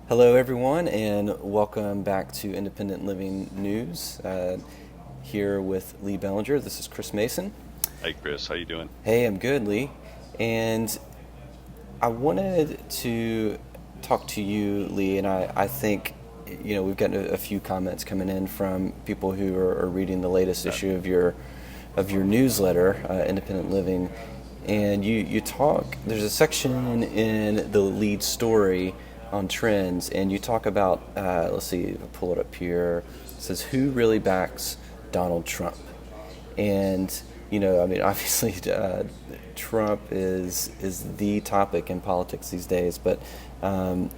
Hello, everyone, and welcome back to Independent Living News. Here with Lee Bellinger. This is Chris Mason. Hi, Chris. How you doing? Hey, I'm good, Lee. And I wanted to talk to you, Lee, and I think, we've gotten a few comments coming in from people who are reading the latest Yeah. issue of your newsletter, Independent Living. And you talk, there's a section in the lead story on trends, and you talk about, let's see, I'll pull it up here. It says, "Who really backs Donald Trump?" And I mean, obviously, Trump is the topic in politics these days. But I'm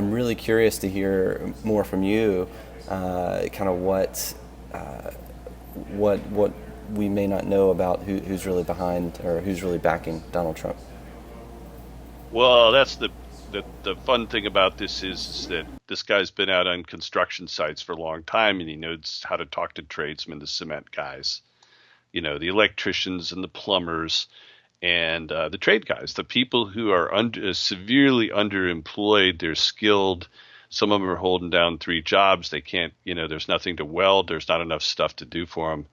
really curious to hear more from you, kind of what we may not know about who's really behind or who's really backing Donald Trump. Well, that's the fun thing about this is that this guy's been out on construction sites for a long time, and he knows how to talk to tradesmen, the cement guys, the electricians and the plumbers, and the trade guys, the people who are severely underemployed. They're skilled. Some of them are holding down three jobs. They can't, there's nothing to weld. There's not enough stuff to do for them.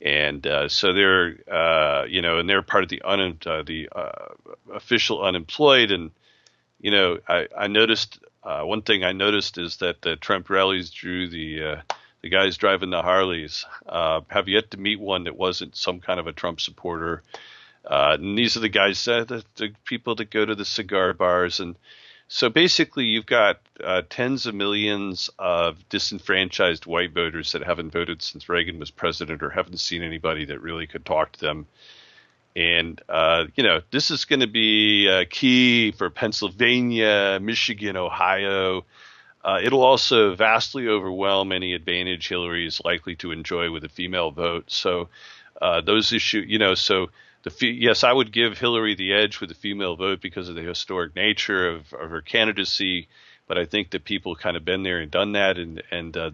And so they're, and they're part of the official unemployed. And I noticed one thing I noticed is that the Trump rallies drew the guys driving the Harleys. Have yet to meet one that wasn't some kind of a Trump supporter. And these are the guys, the people that go to the cigar bars. And so basically, you've got tens of millions of disenfranchised white voters that haven't voted since Reagan was president or haven't seen anybody that really could talk to them. And, this is going to be key for Pennsylvania, Michigan, Ohio. It'll also vastly overwhelm any advantage Hillary is likely to enjoy with a female vote. So those issues, yes, I would give Hillary the edge with the female vote because of the historic nature of her candidacy. But I think that people kind of been there and done that, and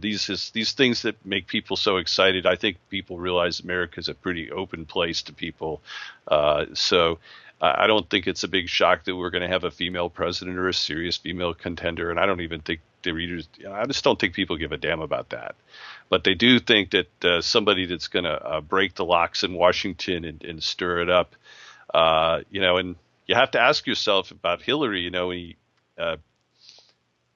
these things that make people so excited. I think people realize America is a pretty open place to people, so I don't think it's a big shock that we're going to have a female president or a serious female contender. And I don't even think the readers. I just don't think people give a damn about that. But they do think that somebody that's going to break the locks in Washington and stir it up, and you have to ask yourself about Hillary.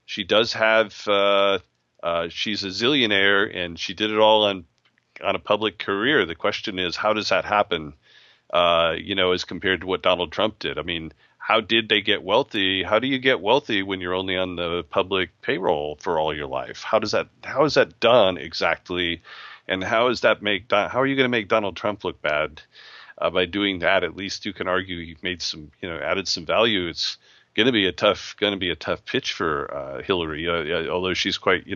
She does have, she's a zillionaire, and she did it all on a public career. The question is, how does that happen? As compared to what Donald Trump did. I mean, how did they get wealthy? How do you get wealthy when you're only on the public payroll for all your life? How is that done exactly? And how are you going to make Donald Trump look bad by doing that? At least you can argue he made some, added some value. It's going to be a tough pitch for Hillary, although she's quite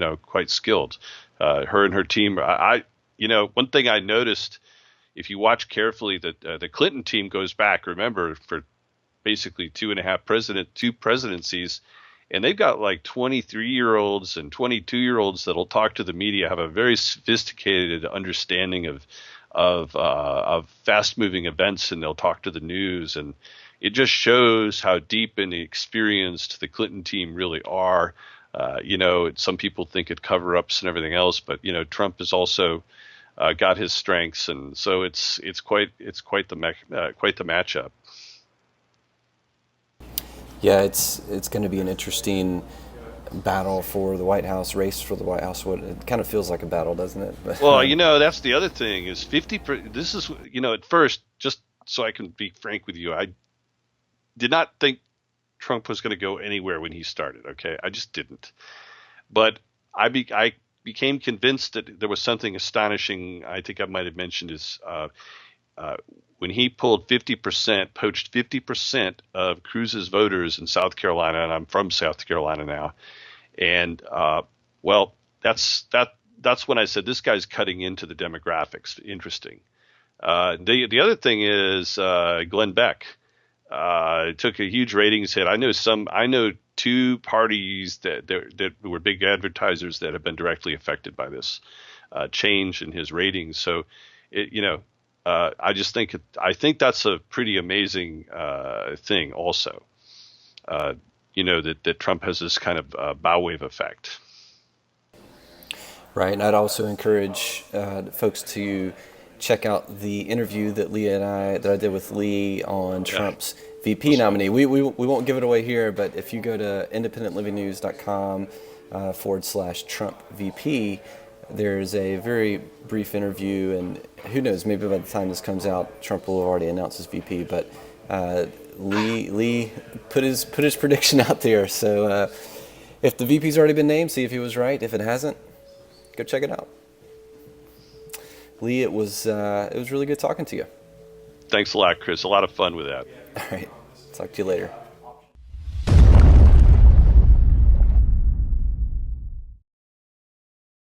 skilled. Her and her team. One thing I noticed, if you watch carefully, that the Clinton team goes back, remember, for basically two presidencies, and they've got like 23-year-olds and 22-year-olds that'll talk to the media, have a very sophisticated understanding of fast-moving events, and they'll talk to the news, and it just shows how deep and experienced the Clinton team really are. Some people think it cover-ups and everything else, but Trump has also got his strengths, and so it's quite the matchup. Yeah, it's going to be an interesting battle for the White House, race for the White House. What it kind of feels like a battle, doesn't it? But Well, that's the other thing is 50. This is at first, just so I can be frank with you, I did not think Trump was going to go anywhere when he started. Okay, I just didn't. But I became convinced that there was something astonishing. I think I might have mentioned is when he pulled 50%, poached 50% of Cruz's voters in South Carolina, and I'm from South Carolina now. And well, that's when I said this guy's cutting into the demographics. Interesting. The other thing is Glenn Beck. Took a huge ratings hit. I know two parties that were big advertisers that have been directly affected by this change in his ratings. So, I think that's a pretty amazing thing. Also, that Trump has this kind of bow wave effect. Right, and I'd also encourage folks to check out the interview that I did with Lee on Yeah, Trump's VP was fun. nominee. We won't give it away here, but if you go to independentlivingnews.com / Trump VP, there's a very brief interview, and who knows, maybe by the time this comes out, Trump will have already announced his VP. But Lee put his prediction out there. So if the VP's already been named, see if he was right. If it hasn't, go check it out. Lee, it was really good talking to you. Thanks a lot, Chris. A lot of fun with that. All right, talk to you later.